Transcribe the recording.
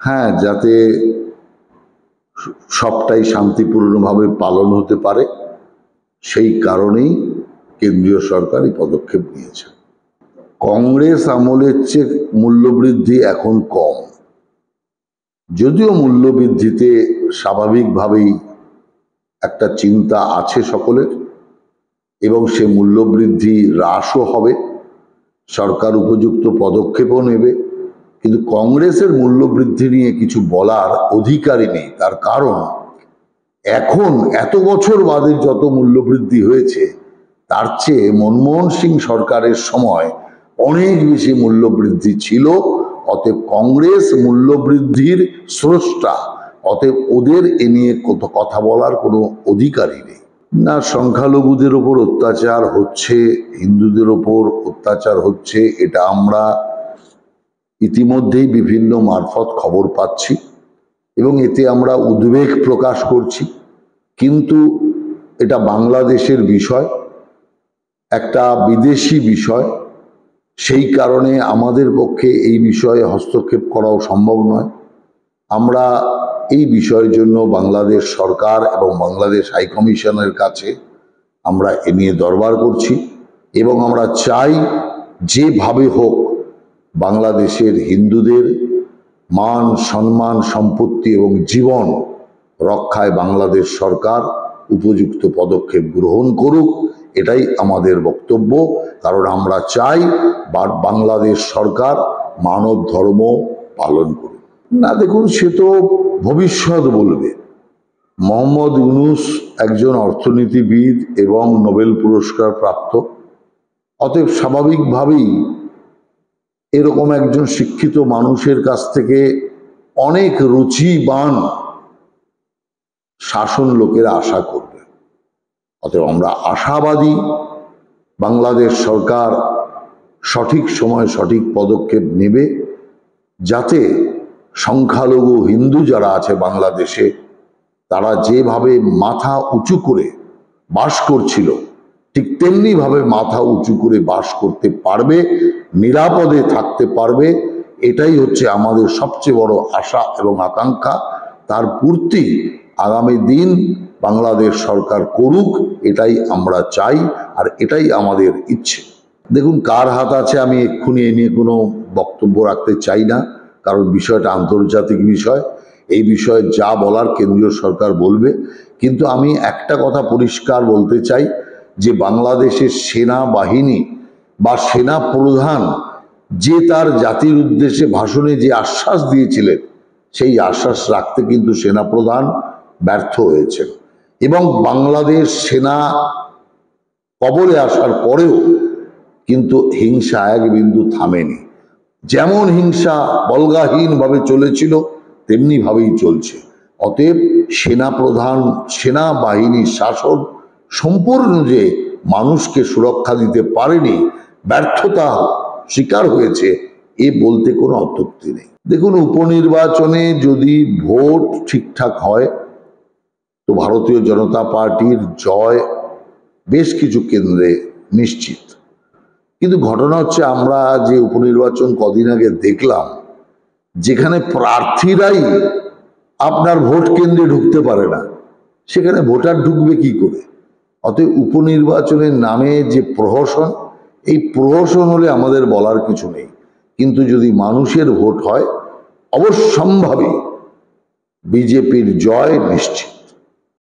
হ্যাঁ, যাতে সবটাই শান্তিপূর্ণভাবে পালন হতে পারে সেই কারণেই কেন্দ্রীয় সরকার এই পদক্ষেপ নিয়েছে। কংগ্রেস আমলের চেয়ে মূল্যবৃদ্ধি এখন কম, যদিও মূল্যবৃদ্ধিতে স্বাভাবিকভাবেই একটা চিন্তা আছে সকলের, এবং সে মূল্যবৃদ্ধি হ্রাসও হবে, সরকার উপযুক্ত পদক্ষেপও নেবে। কিন্তু কংগ্রেসের মূল্যবৃদ্ধি নিয়ে কিছু বলার অধিকারই নেই। তার কারণ এখন এত বছর বাদে যত মূল্যবৃদ্ধি হয়েছে তার চেয়ে মনমোহন সিং সরকারের সময় অনেক বেশি মূল্যবৃদ্ধি ছিল। অতএব কংগ্রেস মূল্যবৃদ্ধির স্রষ্টা, অতএব ওদের এ নিয়ে কথা বলার কোনো অধিকারই নেই। না, সংখ্যালঘুদের ওপর অত্যাচার হচ্ছে, হিন্দুদের ওপর অত্যাচার হচ্ছে, এটা আমরা ইতিমধ্যেই বিভিন্ন মারফত খবর পাচ্ছি এবং এতে আমরা উদ্বেগ প্রকাশ করছি। কিন্তু এটা বাংলাদেশের বিষয়, একটা বিদেশি বিষয়, সেই কারণে আমাদের পক্ষে এই বিষয়ে হস্তক্ষেপ করাও সম্ভব নয়। আমরা এই বিষয়ের জন্য বাংলাদেশ সরকার এবং বাংলাদেশ হাইকমিশনের কাছে আমরা এ নিয়ে দরবার করছি এবং আমরা চাই যেভাবে হোক বাংলাদেশের হিন্দুদের মান সম্মান সম্পত্তি এবং জীবন রক্ষায় বাংলাদেশ সরকার উপযুক্ত পদক্ষেপ গ্রহণ করুক। এটাই আমাদের বক্তব্য, কারণ আমরা চাই বাংলাদেশ সরকার মানব ধর্ম পালন করুক। না, দেখুন, সে তো ভবিষ্যৎ বলবে। মোহাম্মদ ইউনূস একজন অর্থনীতিবিদ এবং নোবেল পুরস্কার প্রাপ্ত, অতএব স্বাভাবিকভাবেই এরকম একজন শিক্ষিত মানুষের কাছ থেকে অনেক রুচিবান শাসন লোকেরা আশা করবে। অতএব আমরা আশাবাদী বাংলাদেশ সরকার সঠিক সময় সঠিক পদক্ষেপ নেবে, যাতে সংখ্যালঘু হিন্দু যারা আছে বাংলাদেশে, তারা যেভাবে মাথা উঁচু করে বাস করছিল ঠিক তেমনিভাবে মাথা উঁচু করে বাস করতে পারবে, নিরাপদে থাকতে পারবে। এটাই হচ্ছে আমাদের সবচেয়ে বড় আশা এবং আকাঙ্ক্ষা। তার পূর্তি আগামী দিন বাংলাদেশ সরকার করুক, এটাই আমরা চাই আর এটাই আমাদের ইচ্ছে। দেখুন, কার হাত আছে আমি এক্ষুনি এ নিয়ে কোনো বক্তব্য রাখতে চাই না, কারণ বিষয়টা আন্তর্জাতিক বিষয়। এই বিষয়ে যা বলার কেন্দ্রীয় সরকার বলবে। কিন্তু আমি একটা কথা পরিষ্কার বলতে চাই যে বাংলাদেশের সেনাবাহিনী বা সেনা প্রধান যে তার জাতির উদ্দেশ্যে ভাষণে যে আশ্বাস দিয়েছিলেন, সেই আশ্বাস রাখতে কিন্তু সেনাপ্রধান ব্যর্থ হয়েছেন এবং বাংলাদেশ সেনা কবলে আসার পরেও কিন্তু হিংসা এক বিন্দু থামেনি। যেমন হিংসা বল্গাহীনভাবে চলেছিল তেমনিভাবেই চলছে। অতএব সেনাপ্রধান সেনাবাহিনীর শাসন সম্পূর্ণ যে মানুষকে সুরক্ষা দিতে পারেনি, ব্যর্থতা শিকার হয়েছে, এ বলতে কোনো অত্যুক্তি নেই। দেখুন, উপনির্বাচনে যদি ভোট ঠিকঠাক হয় তো ভারতীয় জনতা পার্টির জয় বেশ কিছু কেন্দ্রে নিশ্চিত। কিন্তু ঘটনা হচ্ছে, আমরা যে উপনির্বাচন কদিন আগে দেখলাম, যেখানে প্রার্থীরাই আপনার ভোট কেন্দ্রে ঢুকতে পারে না, সেখানে ভোটার ঢুকবে কি করে? অতএব উপনির্বাচনের নামে যে প্রহসন, এই প্রহসন হলে আমাদের বলার কিছু নেই। কিন্তু যদি মানুষের ভোট হয়, অবশ্যম্ভাবী বিজেপির জয় নিশ্চিত।